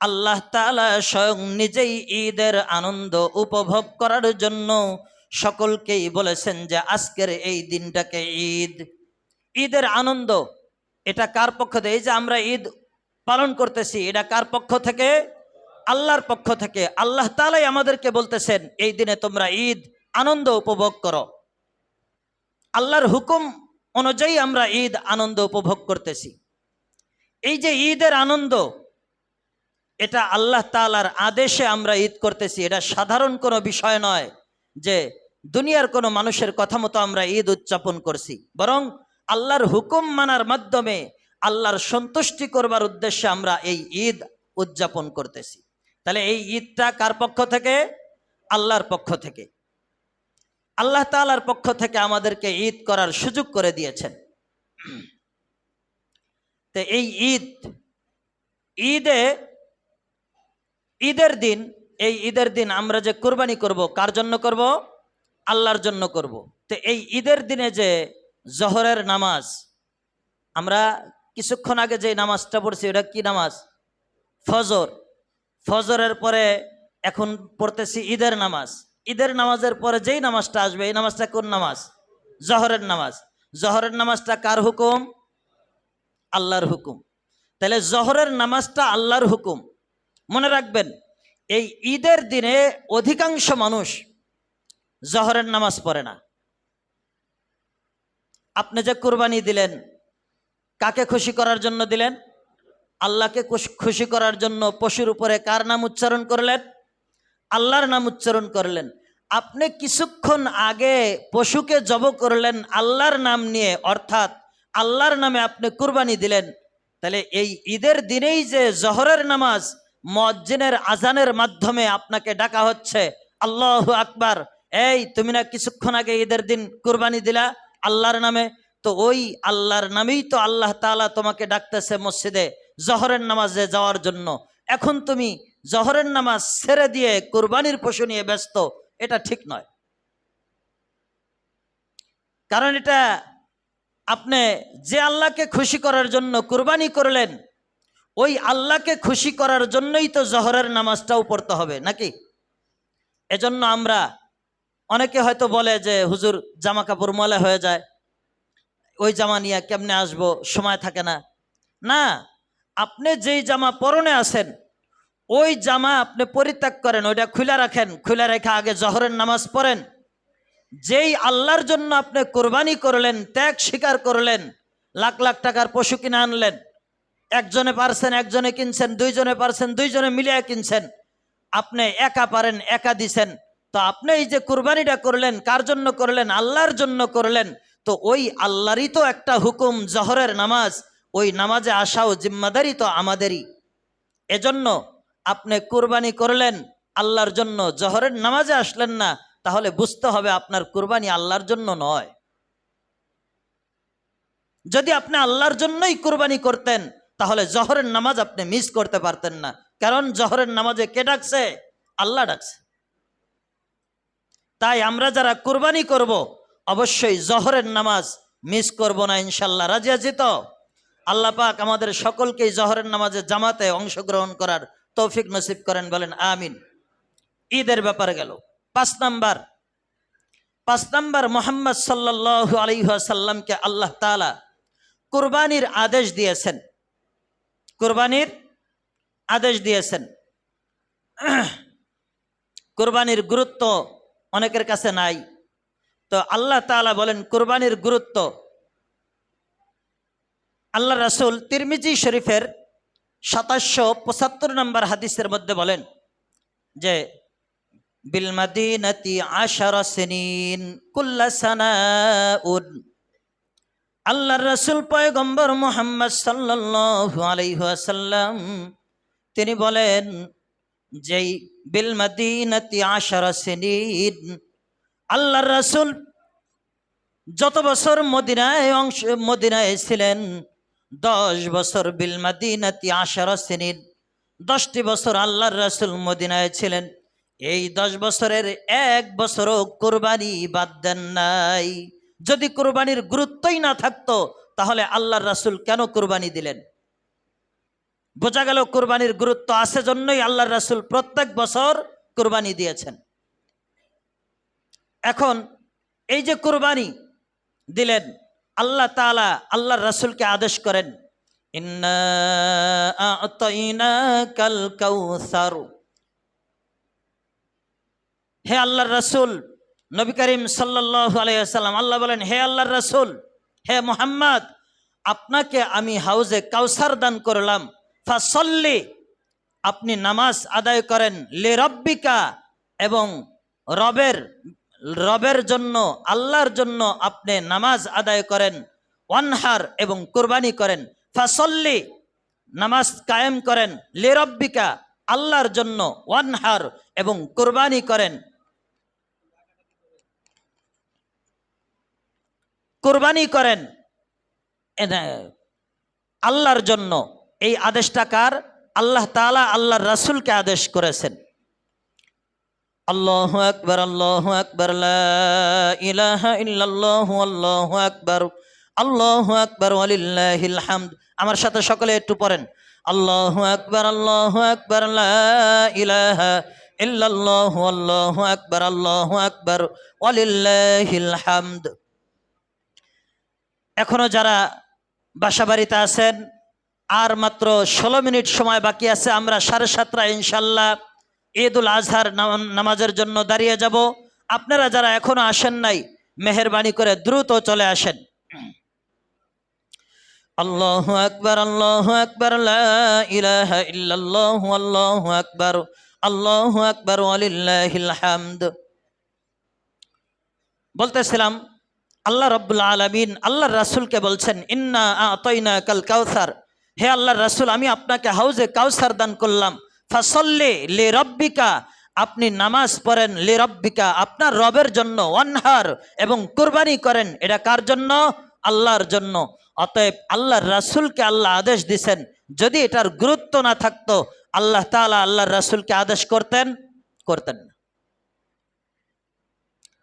আল্লাহ তাআলা স্বয়ং নিজেই ঈদের আনন্দ উপভোগ করার জন্য সকলকেই বলেছেন যে আজকের এই দিনটাকে ঈদ। ঈদের আনন্দ এটা কার পক্ষ থেকে? এই যে আমরা ঈদ পালন করতেছি এটা কার পক্ষ থেকে? আল্লাহর পক্ষ থেকে। আল্লাহ তাআলাই আমাদেরকে বলতেছেন এই দিনে তোমরা ঈদ আনন্দ উপভোগ করো। আল্লাহর হুকুম অনুযায়ী আমরা ঈদ আনন্দ উপভোগ করতেছি। এই যে ঈদের আনন্দ এটা আল্লাহ তাআলার আদেশে আমরা ঈদ করতেছি, এটা সাধারণ কোনো বিষয় নয় যে দুনিয়ার কোনো মানুষের কথা মতো আমরা ঈদ উদযাপন করছি, বরং আল্লাহর হুকুম মানার মাধ্যমে আল্লাহর সন্তুষ্টি করবার উদ্দেশ্যে আমরা এই ঈদ উদযাপন করতেছি। তাহলে এই ঈদটা কার পক্ষ থেকে? আল্লাহর পক্ষ থেকে। আল্লাহ তাআলার পক্ষ থেকে আমাদেরকে ঈদ করার সুযোগ করে দিয়েছেন। তো এই ঈদের দিন, এই ঈদের দিন আমরা যে কুরবানি করব কার জন্য করব? আল্লাহর জন্য করব। তো এই ঈদের দিনে যে জোহরের নামাজ, আমরা কিছুক্ষণ আগে যে নামাজটা পড়ছি এটা কি নামাজ? ফজর। ফজরের পরে এখন পড়তেছি ঈদের নামাজ। ঈদের নামাজের পরে যেই নামাজটা আসবে এই নামাজটা কোন নামাজ? জোহরের নামাজ। জোহরের নামাজটা কার হুকুম? আল্লাহর হুকুম। তাহলে জোহরের নামাজটা আল্লাহর হুকুম। মনে রাখবেন এই ঈদের দিনে অধিকাংশ মানুষ জোহরের নামাজ পড়ে না। আপনি যে কুরবানি দিলেন কাকে খুশি করার জন্য দিলেন? আল্লাহকে খুশি করার জন্য পশুর উপরে কার নাম উচ্চারণ করলেন? আল্লাহর নাম উচ্চারণ করলেন। আপনি কিছুক্ষণ আগে পশুকে জব করলেন আল্লাহর নাম নিয়ে, অর্থাৎ আল্লাহর নামে আপনি কুরবানি দিলেন। তাহলে এই ঈদের দিনেই যে জোহরের নামাজ মুয়াজ্জিনের আজানের মাধ্যমে আপনাকে ডাকা হচ্ছে আল্লাহু আকবার, এই তুমি না কিছুক্ষণ আগে ঈদের দিন কুরবানি দিলা আল্লাহর নামে, তো ওই আল্লাহর নামেই তো আল্লাহ তাআলা তোমাকে ডাকতেছে মসজিদে জোহরের নামাজে যাওয়ার জন্য। এখন তুমি জোহরের নামাজ ছেড়ে দিয়ে কুরবানির পশু নিয়ে ব্যস্ত, এটা ঠিক নয়। কারণ এটা আপনি যে আল্লাহকে খুশি করার জন্য কুরবানি করলেন ওই আল্লাহকে খুশি করার জন্যই তো জোহরের নামাজটাও পড়তে হবে নাকি? এজন্য আমরা অনেকে হয়তো বলে যে হুজুর জামা কাপড় ময়লা হয়ে যায়, ওই জামা নিয়ে কেমনে আসবো, সময় থাকে না। না, আপনি যেই জামা পরনে আছেন ওই জামা আপনি পরিত্যাগ করেন, ওইটা খুলে রাখেন, খুলে রেখে আগে জোহরের নামাজ পড়েন। যেই আল্লাহর জন্য আপনি কোরবানি করলেন, ত্যাগ স্বীকার করলেন, লাখ লাখ টাকার পশু কিনে আনলেন, একজনে পারছেন একজনে কিনছেন, দুইজনে পারছেন দুইজনে মিলিয়ে কিনছেন, আপনি একা পারেন একা দিছেন, তো আপনি এই যে কুরবানিটা করলেন কার জন্য করলেন? আল্লাহর জন্য করলেন। তো ওই আল্লাহরই তো একটা হুকুম জোহরের নামাজ, ওই নামাজে আসাও জিম্মাদারি তো আমাদেরই। এজন্য আপনি কুরবানি করলেন আল্লাহর জন্য, জোহরের নামাজে আসলেন না, তাহলে বুঝতে হবে আপনার কুরবানি আল্লাহর জন্য নয়। যদি আপনি আল্লাহর জন্যই কুরবানি করতেন তাহলে জহরের নামাজ আপনি মিস করতে পারতেন না, কারণ জহরের নামাজে কে ডাকছে? আল্লাহ ডাকছে। তাই আমরা যারা কুরবানি করব অবশ্যই জহরের নামাজ মিস করব না ইনশাল্লাহ। রাজি আছি তো? আল্লাহ পাক আমাদের সকলকেই জহরের নামাজে জামাতে অংশগ্রহণ করার তৌফিক নসিব করেন, বলেন আমিন। ঈদের ব্যাপারে গেল। 5 নাম্বার মুহাম্মদ সাল্লাল্লাহু আলাইহি ওয়াসাল্লামকে আল্লাহ তাআলা কুরবানির আদেশ দিয়েছেন। কুরবানির আদেশ দিয়েছেন। কুরবানির গুরুত্ব অনেকের কাছে নাই, তো আল্লাহ তাআলা বলেন কুরবানির গুরুত্ব। আল্লাহ রাসূল তিরমিজি শরীফের 2775 নম্বর হাদিসের মধ্যে বলেন যে বিল মাদিনাতি 10 সিনিন কুল্লা সানাউন। আল্লাহর রাসূল পয়গম্বর মুহাম্মদ সাল্লাল্লাহু আলাইহি ওয়াসাল্লাম তিনি বলেন যেই বিল মাদিনাতি 10 সিনিন, আল্লাহর রাসূল যত বছর মদিনায় ছিলেন 10 বছর, বিল মাদিনাতি 10 সিনিন 10টি বছর আল্লাহর রাসূল মদিনায় ছিলেন। এই 10 বছরের 1 বছরও কুরবানি বাদ দেন নাই। যদি কুরবানির গুরুত্বই না থাকতো তাহলে আল্লাহর রাসূল কেন কুরবানি দিলেন? বোঝা গেল কুরবানির গুরুত্ব আছে জন্যই আল্লাহর রাসূল প্রত্যেক বছর কুরবানি দিয়েছেন। এখন এই যে কুরবানি দিলেন, আল্লাহ তাআলা আল্লাহর রাসূলকে আদেশ করেন ইন্না আ'তাইনাকাল কাউসার। হে আল্লাহর রাসূল নবী করিম সাল্লাল্লাহু আলাইহি ওয়াসাল্লাম, আল্লাহ বলেন হে আল্লাহর রাসূল, হে মুহাম্মদ, আপনাকে আমি হাউজে কাউসার দান করলাম। ফাসল্লি, আপনি নামাজ আদায় করেন। লিরাব্বিকা, এবং রবের জন্য, আল্লাহর জন্য আপনি নামাজ আদায় করেন। ওয়ানহার, এবং কুরবানি করেন। ফাসল্লি, নামাজ কায়েম করেন। লিরাব্বিকা, আল্লাহর জন্য। ওয়ানহার, এবং কুরবানি করেন। কুরবানি করেন আল্লাহর জন্য। এই আদেশটা কার? আল্লাহ তাআলা আল্লাহর রাসূলকে আদেশ করেছেন। আল্লাহু আকবার, আল্লাহু আকবার, লা ইলাহা ইল্লাল্লাহু, আল্লাহু আকবার, আল্লাহু আকবার, ওয়ালিল্লাহিল হামদ। আমার সাথে সকলে একটু পড়েন, আল্লাহু আকবার, আল্লাহু আকবার, লা ইলাহা ইল্লাল্লাহু, আল্লাহু আকবার, আল্লাহু আকবার, ওয়ালিল্লাহিল হামদ। এখনো যারা বাসাবাড়িতে আছেন, আর মাত্র 16 মিনিট সময় বাকি আছে। আমরা 7:30 ইনশাল্লাহ ঈদুল আজহার নামাজের জন্য দাঁড়িয়ে যাব। আপনারা যারা এখনো আসেন নাই, মেহেরবানি করে দ্রুত চলে আসেন। আল্লাহু আকবার, আল্লাহু আকবার, লা ইলাহা ইল্লাল্লাহু, আল্লাহু আকবার, আল্লাহু আকবার, ওয়ালিল্লাহিল হামদ। বলতেছিলাম আল্লাহ রাব্বুল আলামিন আল্লাহর রাসূলকে বলছেন ইন্না আ'তাইনাকাল কাউসার, হে আল্লাহর রাসূল, আমি আপনাকে হাউজে কাউসার দান করলাম। ফাসল্লি লিরাব্বিকা, আপনি নামাজ পড়েন। লিরাব্বিকা, আপনার রবের জন্য। ওয়ানহার, এবং কুরবানি করেন। এটা কার জন্য? আল্লাহর জন্য। অতএব আল্লাহর রাসূলকে আল্লাহ আদেশ দিয়েছেন। যদি এটার গুরুত্ব না থাকতো আল্লাহ তাআলা আল্লাহর রাসূলকে আদেশ করতেন না।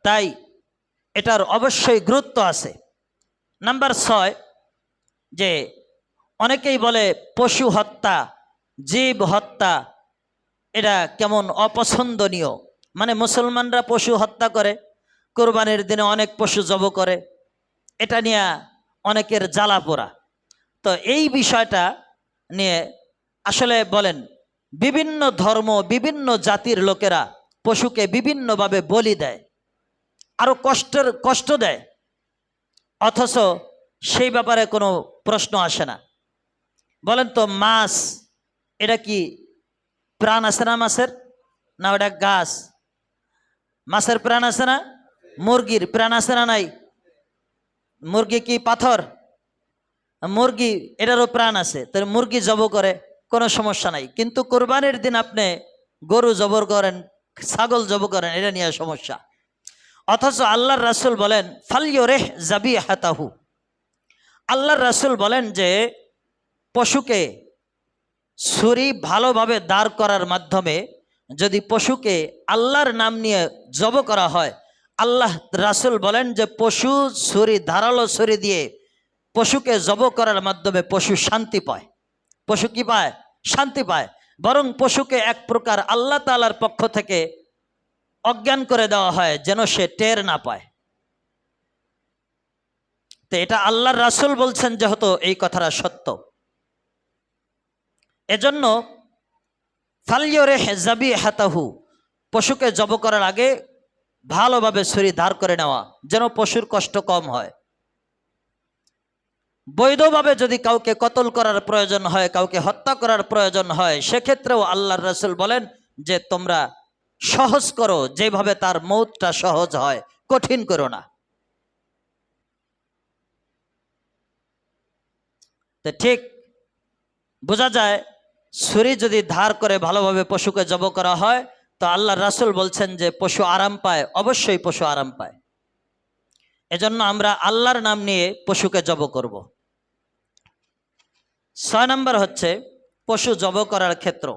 তাই এটার অবশ্যই গুরুত্ব আছে। নাম্বার 6, যে অনেকেই বলে পশু হত্যা, জীব হত্যা এটা কেমন অপছন্দনীয়। মানে মুসলমানরা পশু হত্যা করে, কোরবানির দিনে অনেক পশু জব করে, এটা নিয়ে অনেকের জ্বালা পোড়া। তো এই বিষয়টা নিয়ে আসলে বলেন, বিভিন্ন ধর্ম, বিভিন্ন জাতির লোকেরা পশুকে বিভিন্নভাবে বলি দেয়, আরো কষ্ট দেয়, অথচ সেই ব্যাপারে কোনো প্রশ্ন আসে না। বলেন তো, মাছ এটা কি প্রাণ আছে না মাছের? না ওটা গাছ? মাছের প্রাণ আছে না? মুরগির প্রাণ আছে না নাই? মুরগি কি পাথর? মুরগি এটারও প্রাণ আছে, তো মুরগি জব করে, কোনো সমস্যা নাই। কিন্তু কোরবানির দিন আপনি গরু জবর করেন, ছাগল জব করেন, এটা নিয়ে সমস্যা। অথচ আল্লাহর রাসূল বলেন ফালইউরিহ যাবিহাতাহু, আল্লাহর রাসূল বলেন যে পশুকে ছুরি ভালোভাবে দাঁড় করার মাধ্যমে যদি পশুকে আল্লাহর নাম নিয়ে জব করা হয়, আল্লাহ রাসূল বলেন যে পশু ছুরি, ধারালো ছুরি দিয়ে পশুকে জব করার মাধ্যমে পশু শান্তি পায়। পশু কি পায়? শান্তি পায়। বরং পশুকে এক প্রকার আল্লাহ তাআলার পক্ষ থেকে অজ্ঞান করে দেওয়া হয় যেন সে টের না পায়। তো এটা আল্লাহর রাসূল বলছেন, যেহেতু এই কথাটা সত্য, এজন্য ফালিয়রেহ যাবিহাতাহু, পশুকে জব করার আগে ভালোভাবে ছুরি ধার করে নেওয়া যেন পশুর কষ্ট কম হয়। বৈধভাবে যদি কাউকে কতল করার প্রয়োজন হয়, কাউকে হত্যা করার প্রয়োজন হয়, সেক্ষেত্রেও আল্লাহর রাসূল বলেন যে তোমরা সহজ করো, যেভাবে তার মৌতটা সহজ হয়, কঠিন করো না। তো ঠিক বোঝা যায় ছুরি যদি ধার করে ভালোভাবে পশুকে জব করা হয় তো আল্লাহর রাসূল বলছেন যে পশু আরাম পায়, অবশ্যই পশু আরাম পায়। এজন্য আমরা আল্লাহর নাম নিয়ে পশুকে জব করব। 6 নম্বর হচ্ছে পশু জব করার ক্ষেত্র।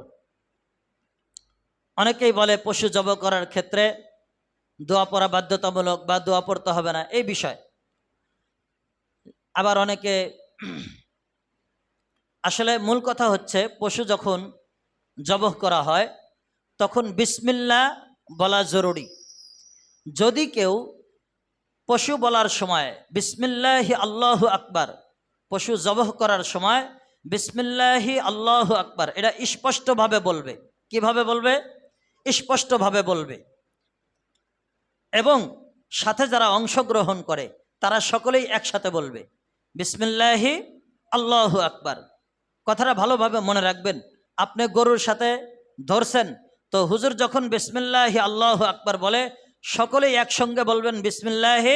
অনেকেই বলে পশু জব করার ক্ষেত্রে দোয়া পড়া বাধ্যতামূলক বা দোয়া পড়তে হবে না, এই বিষয়। আবার অনেকে আসলে মূল কথা হচ্ছে পশু যখন জবহ করা হয় তখন বিসমিল্লাহ বলা জরুরি। যদি কেউ পশু বলার সময় বিসমিল্লাহি আল্লাহু আকবার, পশু জবহ করার সময় বিসমিল্লাহি আল্লাহু আকবার এটা স্পষ্টভাবে বলবে। কিভাবে বলবে? স্পষ্টভাবে বলবে। এবং সাথে যারা অংশগ্রহণ করে তারা সকলেই একসাথে বলবে বিসমিল্লাহি আল্লাহু আকবার। কথাটা ভালোভাবে মনে রাখবেন। আপনি গরুর সাথে ধরছেন, তো হুজুর যখন বিসমিল্লাহি আল্লাহু আকবার বলে সকলেই একসঙ্গে বলবেন বিসমিল্লাহি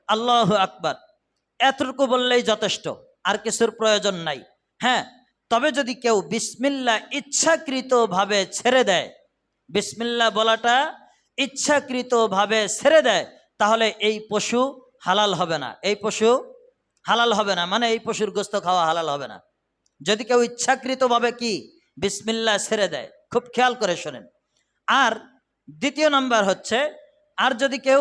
আল্লাহু আকবার। এতটুকু বললেই যথেষ্ট, আর কিছুর প্রয়োজন নাই। হ্যাঁ, তবে যদি কেউ বিসমিল্লাহ ইচ্ছাকৃতভাবে ছেড়ে দেয়, বিসমিল্লাহ বলাটা ইচ্ছাকৃতভাবে ছেড়ে দেয়, তাহলে এই পশু হালাল হবে না। এই পশু হালাল হবে না, মানে এই পশুর গোশত খাওয়া হালাল হবে না। যদি কেউ ইচ্ছাকৃতভাবে কি বিসমিল্লাহ ছেড়ে দেয়, খুব খেয়াল করে শোনেন। আর দ্বিতীয় নাম্বার হচ্ছে, আর যদি কেউ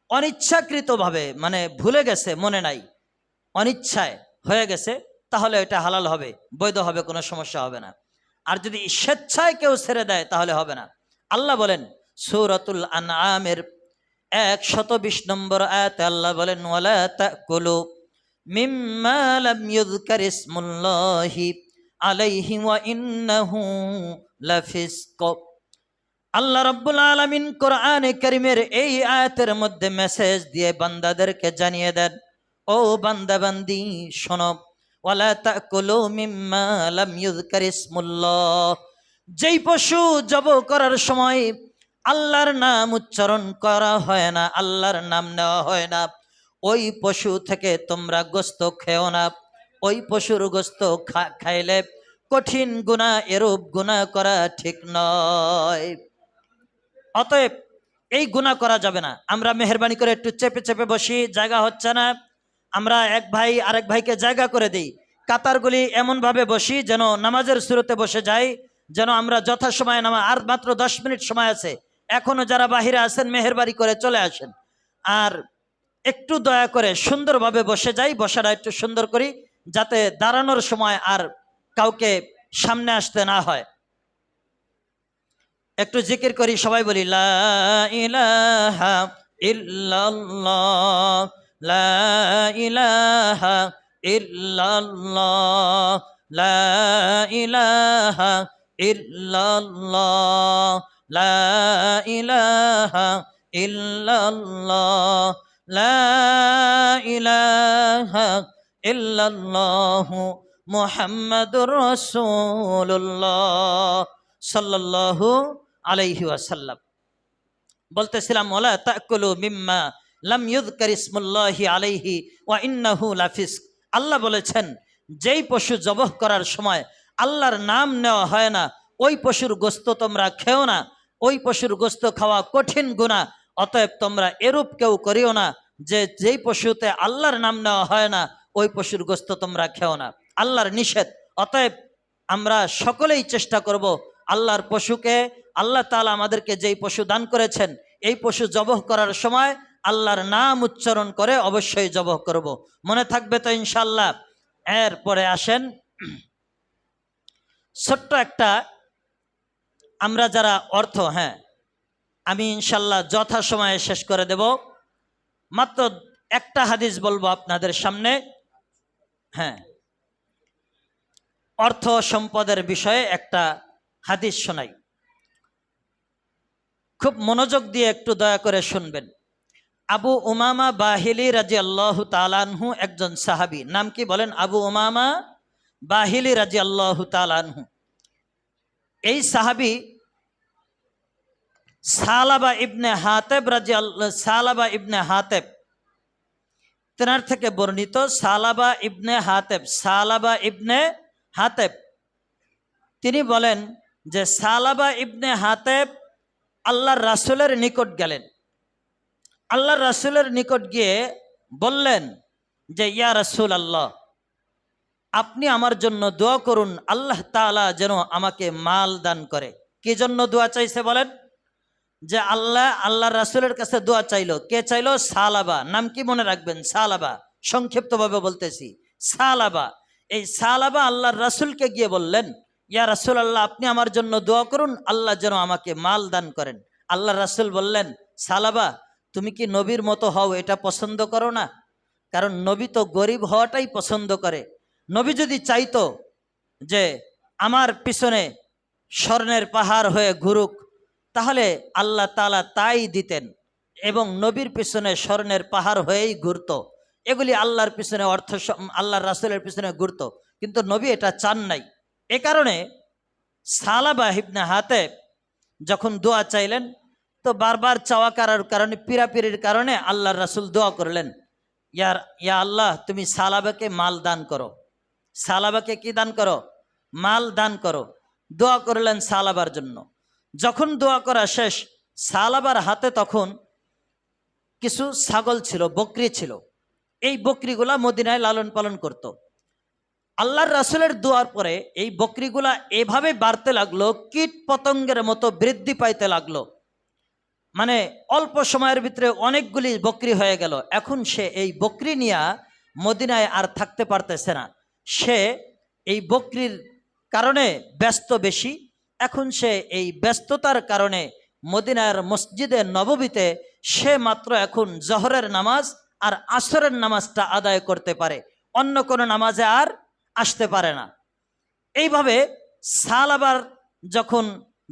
অনিচ্ছাকৃতভাবে, মানে ভুলে গেছে, মনে নাই, অনিচ্ছায় হয়ে গেছে, তাহলে এটা হালাল হবে, বৈধ হবে, কোনো সমস্যা হবে না। আর যদি স্বেচ্ছায় কেউ ছেড়ে দেয় তাহলে হবে না। আল্লাহ বলেন সূরাতুল আনআমের 120 নম্বর আয়াতে আল্লাহ বলেন ওয়ালা তাকুলু মিম্মা লাম ইউযকার ইসমুল্লাহি আলাইহি ওয়া ইন্নাহু লাফিসক। আল্লাহ রাব্বুল আলামিন কোরআনে কারীমের এই আয়াতের মধ্যে মেসেজ দিয়ে বান্দাদেরকে জানিয়ে দেন, ও বান্দা বান্দি শোনো, ওয়ালা তাকুলু মিম্মা লাম ইউযকার ইসমুল্লাহ, যেই পশু জব করার সময় আল্লাহর নাম উচ্চারণ করা হয় না, আল্লাহর নাম নেওয়া হয় না, ওই পশু থেকে তোমরা গোশত খেও না। ওই পশুর গোশত খাইলে কঠিন গুনাহ, এরূপ গুনাহ করা ঠিক নয়। অতএব এই গুনাহ করা যাবে না। আমরা মেহেরবানি করে একটু চেপে চেপে বসি, জায়গা হচ্ছে না, আমরা এক ভাই আরেক ভাইকে জায়গা করে দিই। কাতারগুলি এমনভাবে বসি যেন নামাজের সুরতে বসে যাই, যেন আমরা যথাসময়ে নামাজ, আর মাত্র 10 মিনিট সময় আছে, এখনো যারা বাহিরে আছেন মেহেরবানি করে চলে আসেন। আর একটু দয়া করে সুন্দরভাবে বসে যাই, বসাটা একটু সুন্দর করি, যাতে দাঁড়ানোর সময় আর কাউকে সামনে আসতে না হয়। একটু জিকির করি, সবাই বলি লা ইলাহা ইল্লাল্লাহ, লা ইলাহা ইল্লাল্লাহ, লা ইলাহা ইল্লাল্লাহ, লা ইলাহা ইল্লাল্লাহ, লা ইলাহা ইল্লাল্লাহ মুহাম্মাদুর রাসূলুল্লাহ সাল্লাল্লাহু আলাইহি ওয়াসাল্লাম। বলতেছিলাম ওয়ালা তাকুলু মিম্মা লাম ইউযকার ইসমুল্লাহি আলাইহি ওয়া ইন্নাহু লাফিসক। আল্লাহ বলেছেন যেই পশু জবহ করার সময় আল্লাহর নাম নেওয়া হয় না, ওই পশুর গোশত তোমরা খেও না, ওই পশুর গোশত খাওয়া কঠিন গুনাহ। অতএব তোমরা এরূপ কেউ করিও না যে যেই পশুতে আল্লাহর নাম নেওয়া হয় না ওই পশুর গোস্ত তোমরা খেও না, আল্লাহর নিষেধ। অতএব আমরা সকলেই চেষ্টা করব আল্লাহর পশুকে, আল্লাহ তাআলা আমাদেরকে যেই পশু দান করেছেন এই পশু জবহ করার সময় আল্লাহর নাম উচ্চারণ করে অবশ্যই জবহ করব। মনে থাকবে তো ইনশাল্লাহ? এরপরে আসেন ছোট্ট একটা, আমরা যারা অর্থ, হ্যাঁ আমি ইনশাল্লাহ যথাসময়ে শেষ করে দেব। মাত্র একটা হাদিস বলবো আপনাদের সামনে। হ্যাঁ, অর্থ সম্পদের বিষয়ে একটা হাদিস শোনাই, খুব মনোযোগ দিয়ে একটু দয়া করে শুনবেন। আবু উমামা বাহিলি রাদিয়াল্লাহু তাআলা আনহু একজন সাহাবী। নাম কি বলেন? আবু উমামা বাহিলি রাদিয়াল্লাহু তাআলা আনহু। এই সাহাবী সালাবা ইবনে হাতেব সালাবা ইবনে হাতেব, তেনার থেকে বর্ণিত। সালাবা ইবনে হাতেব তিনি বলেন যে সালাবা ইবনে হাতেব আল্লাহর রাসূলের নিকট গেলেন। আল্লাহর রাসূলের নিকট গিয়ে বললেন যে ইয়া রাসূলুল্লাহ, আপনি আমার জন্য দোয়া করুন, আল্লাহ তাআলা যেন আমাকে মাল দান করে। কি জন্য দোয়া চাইছে বলেন? যে আল্লাহর রাসূলের কাছে দোয়া চাইলো। কে চাইলো? সালাবা। নাম কি মনে রাখবেন? সালাবা। সংক্ষিপ্তভাবে বলতেছি, সালাবা। এই সালাবা আল্লাহর রাসূলকে গিয়ে বললেন, ইয়া রাসূলুল্লাহ, আপনি আমার জন্য দোয়া করুন, আল্লাহ যেন আমাকে মাল দান করেন। আল্লাহর রাসূল বললেন, সালাবা, তুমি কি নবীর মতো হও এটা পছন্দ করো না? কারণ নবী তো গরিব হওয়াটাই পছন্দ করে। নবী যদি চাইতো যে আমার পিছনে স্বর্ণের পাহাড় হয়ে ঘুরুক, তাহলে আল্লাহ তাআলা তাই দিতেন, এবং নবীর পিছনে স্বর্ণের পাহাড় হয়েই ঘুরতো। এগুলি আল্লাহর পিছনে আল্লাহর রাসূলের পিছনে ঘুরতো, কিন্তু নবী এটা চান নাই। এ কারণে সালাবা ইবনে হাতেব যখন দোয়া চাইলেন, তো বারবার চাওয়া করার কারণে, পীড়াপিড়ির কারণে আল্লাহর রাসূল দোয়া করলেন, ইয়া আল্লাহ, তুমি সালাবাকে মাল দান করো। সালাবাকে কি দান করো? মাল দান করো। দোয়া করলেন সালাবার জন্য। যখন দোয়া করা শেষ, সালাবার হাতে তখন কিছু ছাগল ছিল, বকরি ছিল। এই বকরিগুলা মদিনায় লালন পালন করত। আল্লাহর রাসূলের দোয়ার পরে এই বকরিগুলা এভাবে বাড়তে লাগলো, কীট পতঙ্গের মতো বৃদ্ধি পাইতে লাগলো। মানে অল্প সময়ের ভিতরে অনেকগুলি বকরি হয়ে গেল। এখন সে এই বকরি নিয়ে মদিনায় আর থাকতে পারতেছে না। সে এই বকরির কারণে ব্যস্ত বেশি। এখন সে এই ব্যস্ততার কারণে মদিনার মসজিদে নববীতে সে মাত্র এখন জহরের নামাজ আর আসরের নামাজটা আদায় করতে পারে, অন্য কোনো নামাজে আর আসতে পারে না। এইভাবে সালাবার যখন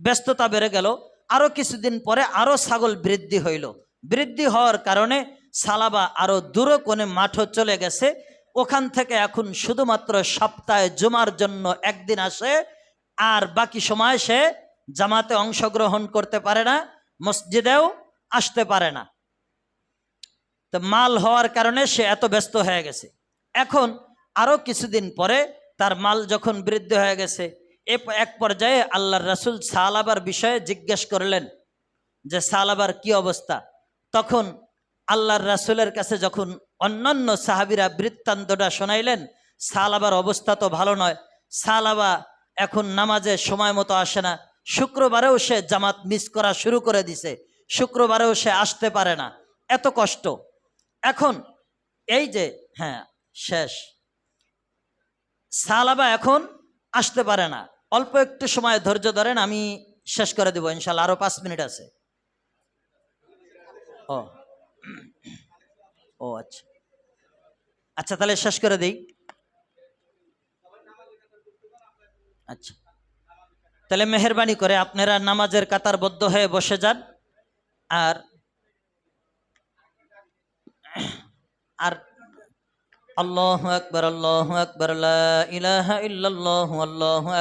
ব্যস্ততা বেড়ে গেল, আরও কিছুদিন পরে আরও ছাগল বৃদ্ধি হইল। বৃদ্ধি হওয়ার কারণে সালাবা আরও দূর কোণে মাঠও চলে গেছে। ওখান থেকে এখন শুধুমাত্র সপ্তাহে জুমার জন্য একদিন আসে, আর বাকি সময় সে জামাতে অংশগ্রহণ করতে পারে না, মসজিদেও আসতে পারে না। তো মাল হওয়ার কারণে সে এত ব্যস্ত হয়ে গেছে। এখন আরও কিছুদিন পরে তার মাল যখন বৃদ্ধি হয়ে গেছে, এক পর্যায়ে আল্লাহর রাসূল সালাবার বিষয়ে জিজ্ঞেস করলেন যে সালাবার কি অবস্থা। তখন আল্লাহর রাসূলের কাছে যখন অন্যান্য সাহাবীরা বৃত্তান্তটা শোনাইলেন, সালাবার অবস্থা তো ভালো নয়। সালাবা এখন নামাজে সময় মতো আসে না। শুক্রবারেও সে জামাত মিস করা শুরু করে দিছে, শুক্রবারেও সে আসতে পারে না, এত কষ্ট। এখন এই যে, হ্যাঁ শেষ, সালাবা এখন আসতে পারে না। অল্প একটু সময় ধৈর্য ধরেন, আমি শেষ করে দেব ইনশাল্লাহ, আরো 5 মিনিট আছে। ও ও আচ্ছা আচ্ছা, তাহলে শেষ করে দেই। আচ্ছা, তাহলে মেহেরবানি করে আপনারা নামাজের কাতারবদ্ধ হয়ে বসে যান। আর আর আল্লাহু আকবার, আল্লাহু আকবার, লা ইলাহা ইল্লাল্লাহু, আল্লাহু